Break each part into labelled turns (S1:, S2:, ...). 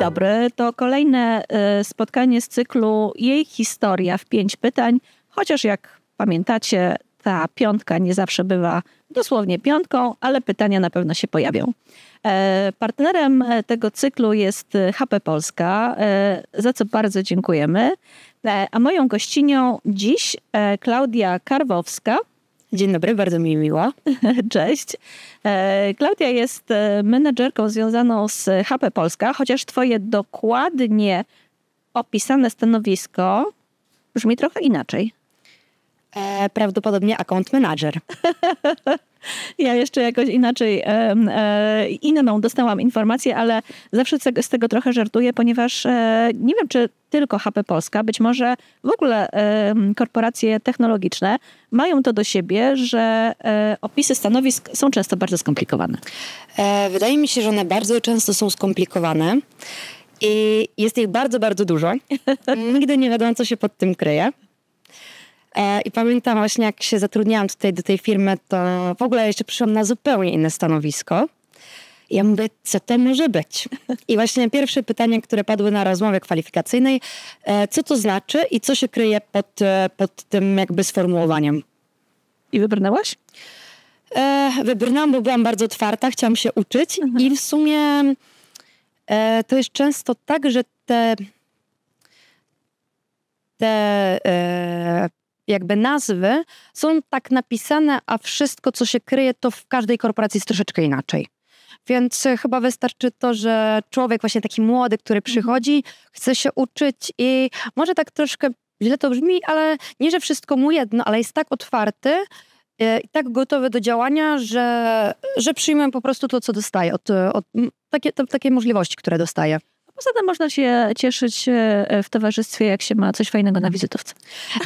S1: dobry. To kolejne spotkanie z cyklu Jej historia w 5 pytań. Chociaż jak pamiętacie, ta piątka nie zawsze bywa dosłownie piątką, ale pytania na pewno się pojawią. Partnerem tego cyklu jest HP Polska, za co bardzo dziękujemy. A moją gościnią dziś Klaudia Karwowska.
S2: Dzień dobry, bardzo mi miło.
S1: Cześć. Klaudia jest menedżerką związaną z HP Polska, chociaż twoje dokładnie opisane stanowisko brzmi trochę inaczej.
S2: Prawdopodobnie account manager.
S1: Ja jeszcze jakoś inaczej, inną dostałam informację, ale zawsze z tego trochę żartuję, ponieważ nie wiem, czy tylko HP Polska, być może w ogóle korporacje technologiczne mają to do siebie, że opisy stanowisk są często bardzo skomplikowane.
S2: Wydaje mi się, że one bardzo często są skomplikowane i jest ich bardzo, bardzo dużo. Nigdy nie wiadomo, co się pod tym kryje. I pamiętam właśnie, jak się zatrudniałam tutaj do tej firmy, to w ogóle jeszcze przyszłam na zupełnie inne stanowisko. I ja mówię, co to może być? I właśnie pierwsze pytanie, które padły na rozmowie kwalifikacyjnej, co to znaczy i co się kryje pod tym jakby sformułowaniem?
S1: I wybrnęłaś?
S2: Wybrnęłam, bo byłam bardzo otwarta, chciałam się uczyć i w sumie to jest często tak, że te jakby nazwy są tak napisane, a wszystko, co się kryje, to w każdej korporacji jest troszeczkę inaczej. Więc chyba wystarczy to, że człowiek właśnie taki młody, który przychodzi, chce się uczyć i może tak troszkę źle to brzmi, ale nie, że wszystko mu jedno, ale jest tak otwarty i tak gotowy do działania, że przyjmę po prostu to, co dostaje, takie możliwości, które dostaje.
S1: Poza tym można się cieszyć w towarzystwie, jak się ma coś fajnego na wizytówce.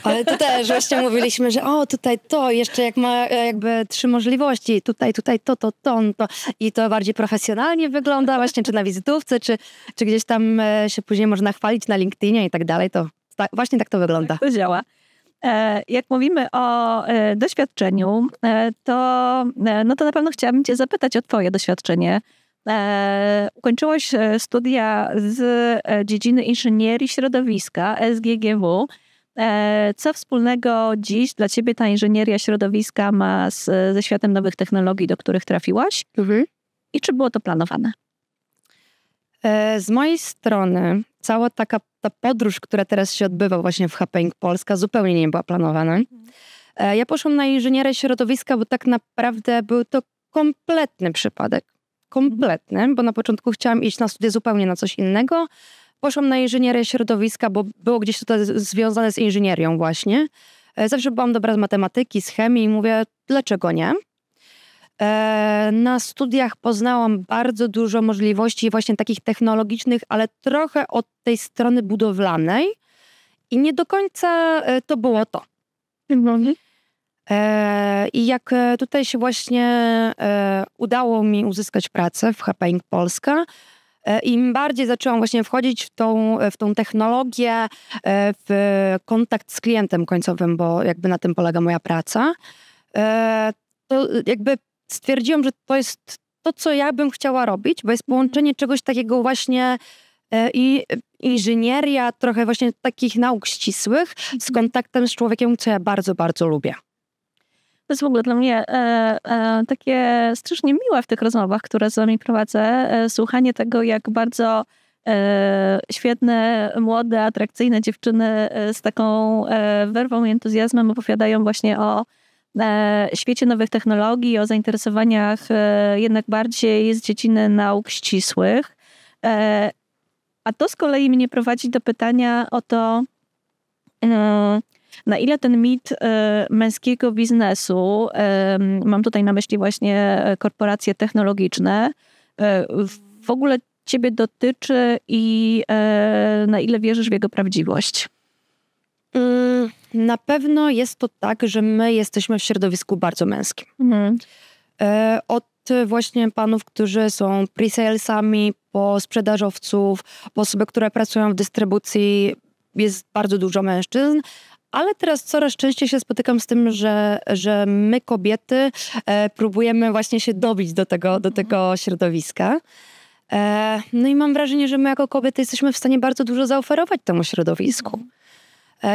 S2: Ale to też właśnie mówiliśmy, że tutaj to, jeszcze jak ma jakby 3 możliwości, tutaj to. I to bardziej profesjonalnie wygląda właśnie, czy na wizytówce, czy gdzieś tam się później można chwalić na LinkedInie i tak dalej, to właśnie tak to wygląda.
S1: Tak to działa. Jak mówimy o doświadczeniu, to na pewno chciałabym cię zapytać o twoje doświadczenie. Ukończyłaś studia z dziedziny inżynierii środowiska, SGGW. Co wspólnego dziś dla ciebie ta inżynieria środowiska ma ze światem nowych technologii, do których trafiłaś? I czy było to planowane?
S2: Z mojej strony cała ta podróż, która teraz się odbywa właśnie w HP Polska, zupełnie nie była planowana. Ja poszłam na inżynierię środowiska, bo tak naprawdę był to kompletny przypadek. Kompletny, bo na początku chciałam iść na studia zupełnie na coś innego. Poszłam na inżynierię środowiska, bo było gdzieś to związane z inżynierią właśnie. Zawsze byłam dobra z matematyki, z chemii i mówię, dlaczego nie? Na studiach poznałam bardzo dużo możliwości właśnie takich technologicznych, ale trochę od tej strony budowlanej i nie do końca to było to. I jak tutaj się właśnie udało mi uzyskać pracę w HP Polska, im bardziej zaczęłam właśnie wchodzić w tą technologię, w kontakt z klientem końcowym, bo jakby na tym polega moja praca, to jakby stwierdziłam, że to jest to, co ja bym chciała robić, bo jest połączenie czegoś takiego właśnie i inżynieria, trochę właśnie takich nauk ścisłych z kontaktem z człowiekiem, co ja bardzo, bardzo lubię.
S1: To jest w ogóle dla mnie takie strasznie miłe w tych rozmowach, które z wami prowadzę, słuchanie tego, jak bardzo świetne, młode, atrakcyjne dziewczyny z taką werwą i entuzjazmem opowiadają właśnie o świecie nowych technologii, o zainteresowaniach jednak bardziej z dziedziny nauk ścisłych. A to z kolei mnie prowadzi do pytania o to, na ile ten mit męskiego biznesu, mam tutaj na myśli właśnie korporacje technologiczne, w ogóle ciebie dotyczy i na ile wierzysz w jego prawdziwość?
S2: Na pewno jest to tak, że my jesteśmy w środowisku bardzo męskim. Od właśnie panów, którzy są pre-salesami, po sprzedażowców, po osoby, które pracują w dystrybucji, jest bardzo dużo mężczyzn. Ale teraz coraz częściej się spotykam z tym, że my kobiety próbujemy właśnie się dobić do tego środowiska. No i mam wrażenie, że my jako kobiety jesteśmy w stanie bardzo dużo zaoferować temu środowisku.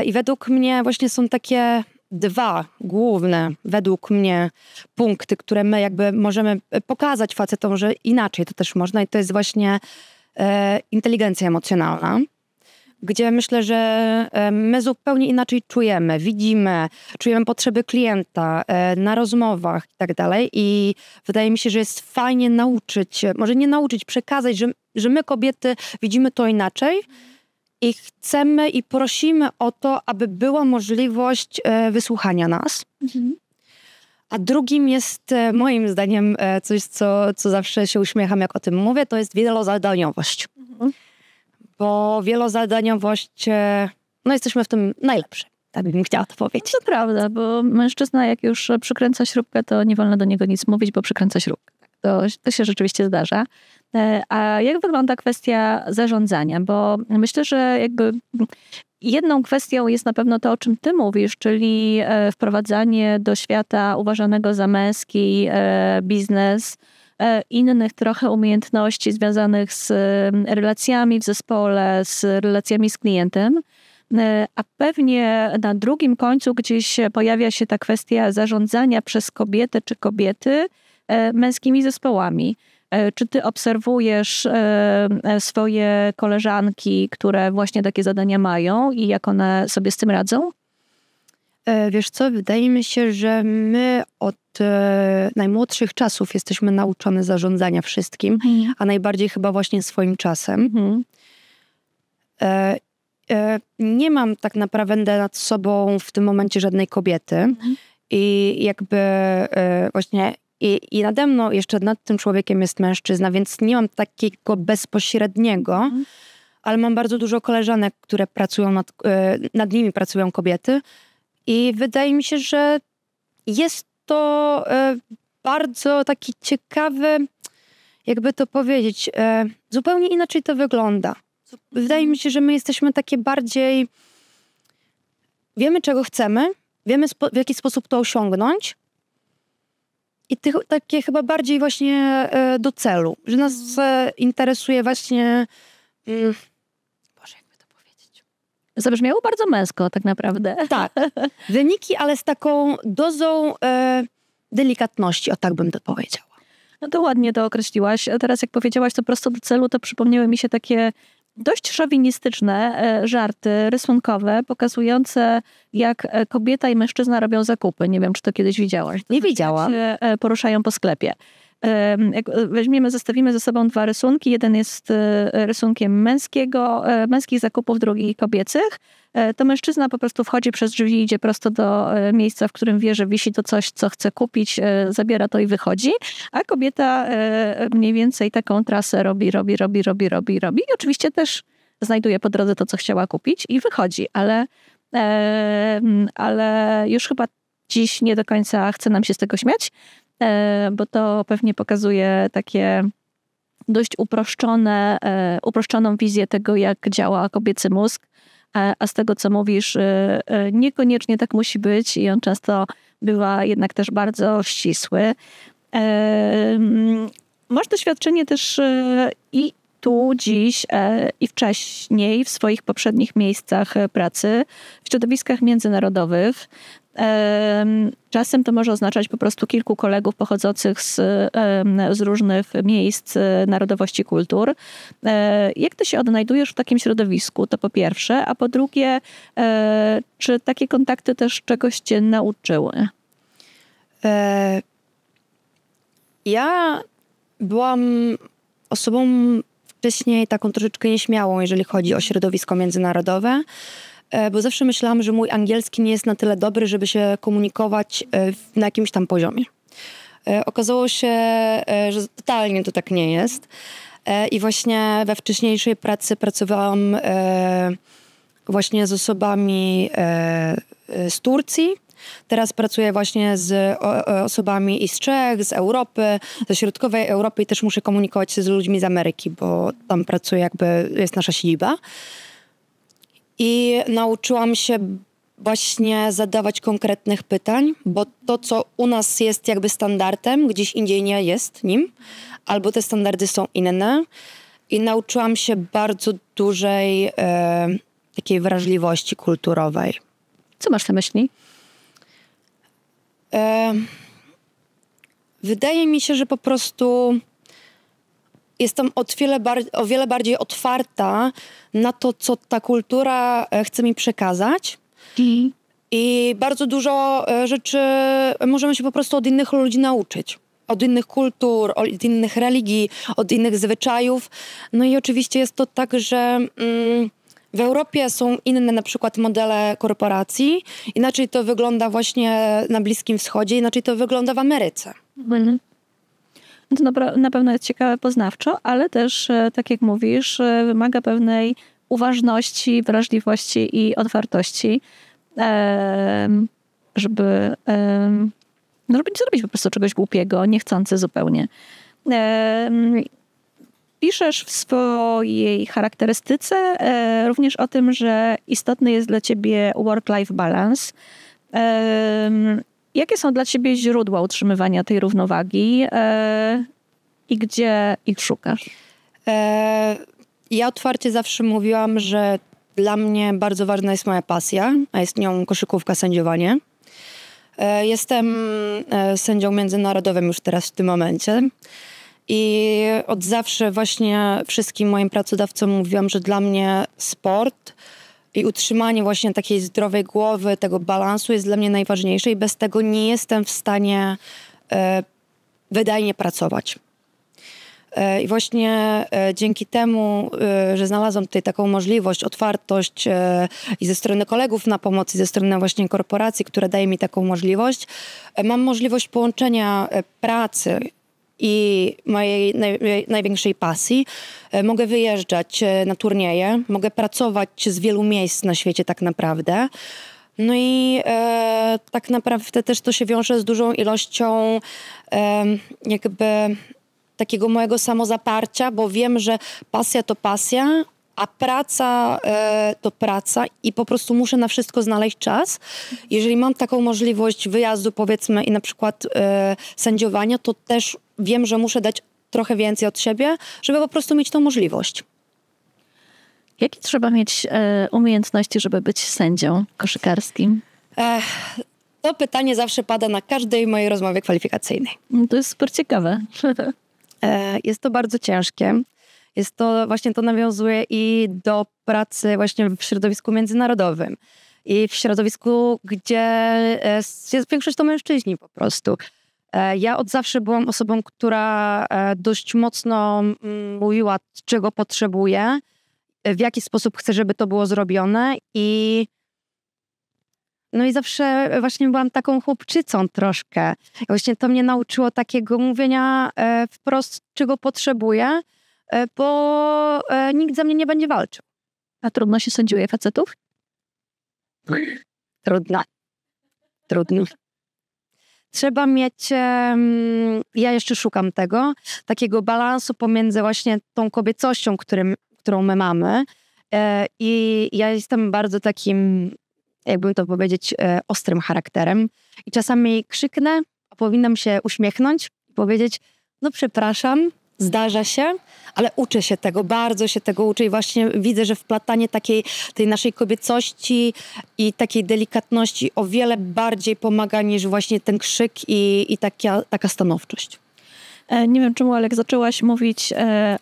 S2: I według mnie właśnie są takie dwa główne, według mnie, punkty, które my jakby możemy pokazać facetom, że inaczej to też można, i to jest właśnie inteligencja emocjonalna, gdzie myślę, że my zupełnie inaczej czujemy, widzimy, czujemy potrzeby klienta na rozmowach i tak dalej. I wydaje mi się, że jest fajnie nauczyć, może nie nauczyć, przekazać, że my kobiety widzimy to inaczej i chcemy i prosimy o to, aby była możliwość wysłuchania nas. A drugim jest moim zdaniem coś, co zawsze się uśmiecham, jak o tym mówię, to jest wielozadaniowość. Bo wielozadaniowość, no jesteśmy w tym najlepsi. Tak bym chciała to powiedzieć.
S1: To prawda, bo mężczyzna jak już przykręca śrubkę, to nie wolno do niego nic mówić, bo przykręca śrubkę. To się rzeczywiście zdarza. A jak wygląda kwestia zarządzania? Bo myślę, że jakby jedną kwestią jest na pewno to, o czym ty mówisz, czyli wprowadzanie do świata uważanego za męski biznes, innych trochę umiejętności związanych z relacjami w zespole, z relacjami z klientem, a pewnie na drugim końcu gdzieś pojawia się ta kwestia zarządzania przez kobietę czy kobiety męskimi zespołami. Czy ty obserwujesz swoje koleżanki, które właśnie takie zadania mają i jak one sobie z tym radzą?
S2: Wiesz co, wydaje mi się, że my od najmłodszych czasów jesteśmy nauczone zarządzania wszystkim, a najbardziej chyba właśnie swoim czasem. Nie mam tak naprawdę nad sobą w tym momencie żadnej kobiety i jakby właśnie i nade mną, jeszcze nad tym człowiekiem jest mężczyzna, więc nie mam takiego bezpośredniego, ale mam bardzo dużo koleżanek, które pracują nad nimi pracują kobiety. I wydaje mi się, że jest to bardzo taki ciekawy, jakby to powiedzieć, zupełnie inaczej to wygląda. Wydaje mi się, że my jesteśmy takie bardziej, wiemy czego chcemy, wiemy w jaki sposób to osiągnąć i takie chyba bardziej właśnie do celu, że nas interesuje właśnie...
S1: Zabrzmiało bardzo męsko tak naprawdę.
S2: Tak. Wyniki, ale z taką dozą delikatności, o tak bym to powiedziała.
S1: No to ładnie to określiłaś. A teraz jak powiedziałaś to prosto do celu, to przypomniały mi się takie dość szowinistyczne żarty rysunkowe, pokazujące jak kobieta i mężczyzna robią zakupy. Nie wiem, czy to kiedyś widziałaś.
S2: Nie widziałam.
S1: Jak się poruszają po sklepie. Jak zestawimy ze sobą dwa rysunki. Jeden jest rysunkiem męskich zakupów, drugi kobiecych. To mężczyzna po prostu wchodzi przez drzwi i idzie prosto do miejsca, w którym wie, że wisi to coś, co chce kupić, zabiera to i wychodzi. A kobieta mniej więcej taką trasę robi. I oczywiście też znajduje po drodze to, co chciała kupić i wychodzi. Ale już chyba dziś nie do końca chce nam się z tego śmiać, bo to pewnie pokazuje takie dość uproszczoną wizję tego, jak działa kobiecy mózg, a z tego, co mówisz, niekoniecznie tak musi być i on często bywa jednak też bardzo ścisły. Masz doświadczenie też i tu, dziś i wcześniej w swoich poprzednich miejscach pracy w środowiskach międzynarodowych. Czasem to może oznaczać po prostu kilku kolegów pochodzących z różnych miejsc, narodowości, kultur. Jak ty się odnajdujesz w takim środowisku? To po pierwsze. A po drugie, czy takie kontakty też czegoś cię nauczyły?
S2: Ja byłam osobą wcześniej taką troszeczkę nieśmiałą, jeżeli chodzi o środowisko międzynarodowe, bo zawsze myślałam, że mój angielski nie jest na tyle dobry, żeby się komunikować na jakimś tam poziomie. Okazało się, że totalnie to tak nie jest. I właśnie we wcześniejszej pracy pracowałam właśnie z osobami z Turcji. Teraz pracuję właśnie z osobami i z Czech, z Europy, ze środkowej Europy i też muszę komunikować się z ludźmi z Ameryki, bo tam pracuję, jakby jest nasza siedziba. I nauczyłam się właśnie zadawać konkretnych pytań, bo to, co u nas jest jakby standardem, gdzieś indziej nie jest nim, albo te standardy są inne. I nauczyłam się bardzo dużej takiej wrażliwości kulturowej.
S1: Co masz na myśli?
S2: Wydaje mi się, że po prostu jestem o wiele bardziej otwarta na to, co ta kultura chce mi przekazać. I bardzo dużo rzeczy możemy się po prostu od innych ludzi nauczyć. Od innych kultur, od innych religii, od innych zwyczajów. No i oczywiście jest to tak, że w Europie są inne na przykład modele korporacji. Inaczej to wygląda właśnie na Bliskim Wschodzie, inaczej to wygląda w Ameryce.
S1: To na pewno jest ciekawe poznawczo, ale też, tak jak mówisz, wymaga pewnej uważności, wrażliwości i otwartości, żeby nie zrobić po prostu czegoś głupiego, niechcący zupełnie. Piszesz w swojej charakterystyce również o tym, że istotny jest dla ciebie work-life balance. Jakie są dla ciebie źródła utrzymywania tej równowagi i gdzie ich szukasz?
S2: Ja otwarcie zawsze mówiłam, że dla mnie bardzo ważna jest moja pasja, a jest nią koszykówka, sędziowanie. Jestem sędzią międzynarodowym już teraz w tym momencie i od zawsze właśnie wszystkim moim pracodawcom mówiłam, że dla mnie sport i utrzymanie właśnie takiej zdrowej głowy, tego balansu jest dla mnie najważniejsze i bez tego nie jestem w stanie wydajnie pracować. I właśnie dzięki temu, że znalazłam tutaj taką możliwość, otwartość i ze strony kolegów na pomoc, i ze strony właśnie korporacji, która daje mi taką możliwość, mam możliwość połączenia pracy i mojej największej pasji. Mogę wyjeżdżać na turnieje, mogę pracować z wielu miejsc na świecie tak naprawdę. No i tak naprawdę też to się wiąże z dużą ilością jakby takiego mojego samozaparcia, bo wiem, że pasja to pasja, a praca to praca i po prostu muszę na wszystko znaleźć czas. Jeżeli mam taką możliwość wyjazdu, powiedzmy, i na przykład sędziowania, to też wiem, że muszę dać trochę więcej od siebie, żeby po prostu mieć tą możliwość.
S1: Jakie trzeba mieć umiejętności, żeby być sędzią koszykarskim?
S2: To pytanie zawsze pada na każdej mojej rozmowie kwalifikacyjnej.
S1: To jest super ciekawe.
S2: Jest to bardzo ciężkie. Jest to właśnie, to nawiązuje i do pracy właśnie w środowisku międzynarodowym. I w środowisku, gdzie jest większość to mężczyźni po prostu. Ja od zawsze byłam osobą, która dość mocno mówiła, czego potrzebuje, w jaki sposób chcę, żeby to było zrobione no i zawsze właśnie byłam taką chłopczycą troszkę. I właśnie to mnie nauczyło takiego mówienia wprost, czego potrzebuję, bo nikt za mnie nie będzie walczył.
S1: A trudno się sędziuje facetów?
S2: Trudno. Trzeba mieć, ja jeszcze szukam tego, takiego balansu pomiędzy właśnie tą kobiecością, którą my mamy. I ja jestem bardzo takim, jakbym to powiedzieć, ostrym charakterem. I czasami krzyknę, a powinnam się uśmiechnąć i powiedzieć, no przepraszam, zdarza się, ale uczę się tego, bardzo się tego uczę i właśnie widzę, że wplatanie tej naszej kobiecości i takiej delikatności o wiele bardziej pomaga niż właśnie ten krzyk i taka stanowczość.
S1: Nie wiem czemu, ale jak zaczęłaś mówić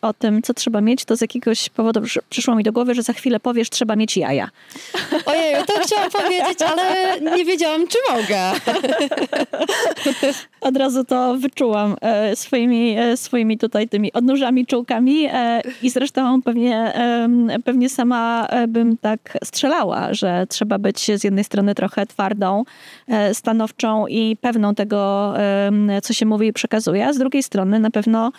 S1: o tym, co trzeba mieć, to z jakiegoś powodu przyszło mi do głowy, że za chwilę powiesz, trzeba mieć jaja.
S2: Ojej, to chciałam powiedzieć, ale nie wiedziałam, czy mogę.
S1: Od razu to wyczułam swoimi tutaj tymi odnóżami, czułkami i zresztą pewnie sama bym tak strzelała, że trzeba być z jednej strony trochę twardą, stanowczą i pewną tego, co się mówi i przekazuje, a z drugiej strony na pewno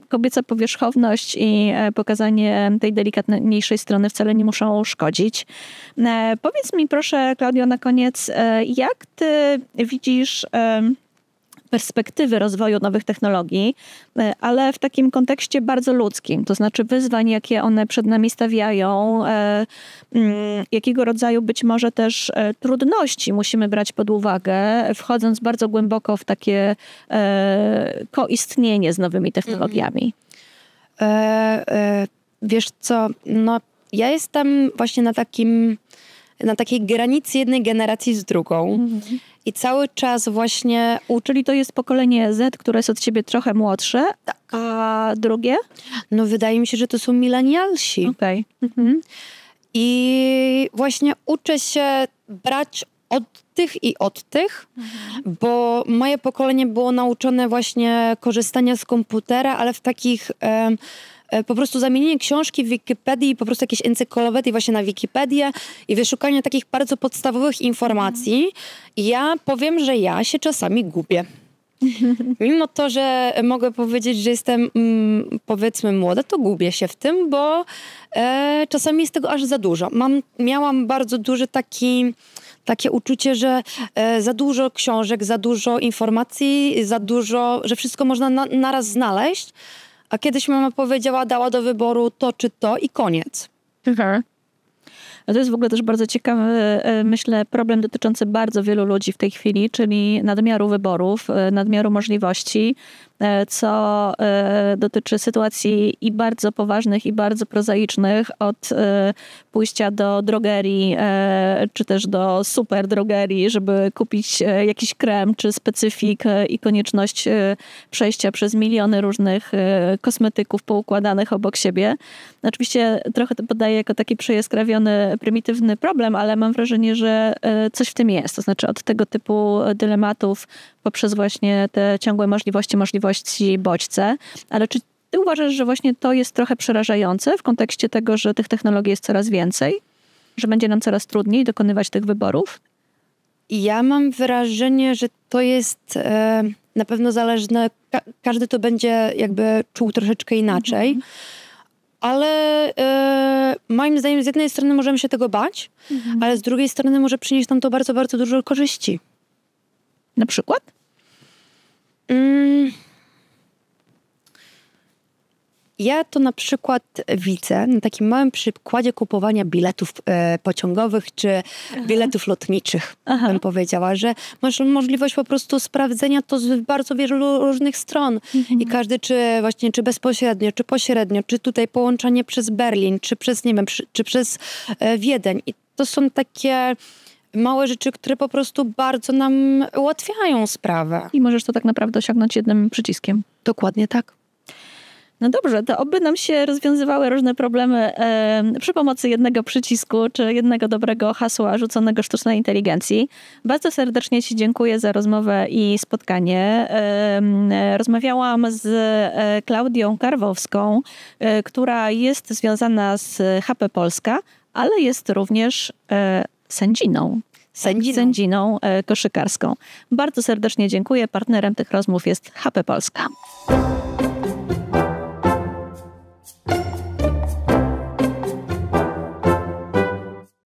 S1: kobieca powierzchowność i pokazanie tej delikatniejszej strony wcale nie muszą szkodzić. Powiedz mi proszę, Klaudio, na koniec, jak ty widzisz perspektywy rozwoju nowych technologii, ale w takim kontekście bardzo ludzkim, to znaczy wyzwań, jakie one przed nami stawiają, jakiego rodzaju być może też trudności musimy brać pod uwagę, wchodząc bardzo głęboko w takie koistnienie z nowymi technologiami.
S2: Wiesz co, no ja jestem właśnie na takiej granicy jednej generacji z drugą. I cały czas właśnie...
S1: Czyli to jest pokolenie Z, które jest od ciebie trochę młodsze, a drugie?
S2: No wydaje mi się, że to są milenialsi.
S1: Okej.
S2: I właśnie uczę się brać od tych i od tych, bo moje pokolenie było nauczone właśnie korzystania z komputera, ale w takich... po prostu zamienienie książki w Wikipedii, po prostu jakieś encyklopedii właśnie na Wikipedię i wyszukanie takich bardzo podstawowych informacji. I ja powiem, że ja się czasami gubię. Mimo to, że mogę powiedzieć, że jestem powiedzmy młoda, to gubię się w tym, bo czasami jest tego aż za dużo. Miałam bardzo duże takie uczucie, że za dużo książek, za dużo informacji, za dużo, że wszystko można naraz znaleźć. A kiedyś mama powiedziała, dała do wyboru to czy to i koniec.
S1: To jest w ogóle też bardzo ciekawy, myślę, problem dotyczący bardzo wielu ludzi w tej chwili, czyli nadmiaru wyborów, nadmiaru możliwości, co dotyczy sytuacji i bardzo poważnych, i bardzo prozaicznych, od pójścia do drogerii, czy też do super drogerii, żeby kupić jakiś krem, czy specyfik i konieczność przejścia przez miliony różnych kosmetyków poukładanych obok siebie. Oczywiście trochę to podaję jako taki przejaskrawiony, prymitywny problem, ale mam wrażenie, że coś w tym jest. To znaczy od tego typu dylematów poprzez właśnie te ciągłe możliwości bodźce. Ale czy ty uważasz, że właśnie to jest trochę przerażające w kontekście tego, że tych technologii jest coraz więcej? Że będzie nam coraz trudniej dokonywać tych wyborów?
S2: Ja mam wrażenie, że to jest na pewno zależne. Każdy to będzie jakby czuł troszeczkę inaczej. Ale moim zdaniem z jednej strony możemy się tego bać, ale z drugiej strony może przynieść nam to bardzo, bardzo dużo korzyści.
S1: Na przykład?
S2: Ja to na przykład widzę na takim małym przykładzie kupowania biletów pociągowych czy biletów lotniczych. Bym powiedziała, że masz możliwość po prostu sprawdzenia to z bardzo wielu różnych stron. I każdy, czy bezpośrednio, czy pośrednio, czy tutaj połączenie przez Berlin, czy przez, nie wiem, czy przez Wiedeń. I to są takie małe rzeczy, które po prostu bardzo nam ułatwiają sprawę.
S1: I możesz to tak naprawdę osiągnąć jednym przyciskiem.
S2: Dokładnie tak.
S1: No dobrze, to oby nam się rozwiązywały różne problemy przy pomocy jednego przycisku, czy jednego dobrego hasła rzuconego sztucznej inteligencji. Bardzo serdecznie ci dziękuję za rozmowę i spotkanie. Rozmawiałam z Klaudią Karwowską, która jest związana z HP Polska, ale jest również sędziną koszykarską. Bardzo serdecznie dziękuję. Partnerem tych rozmów jest HP Polska.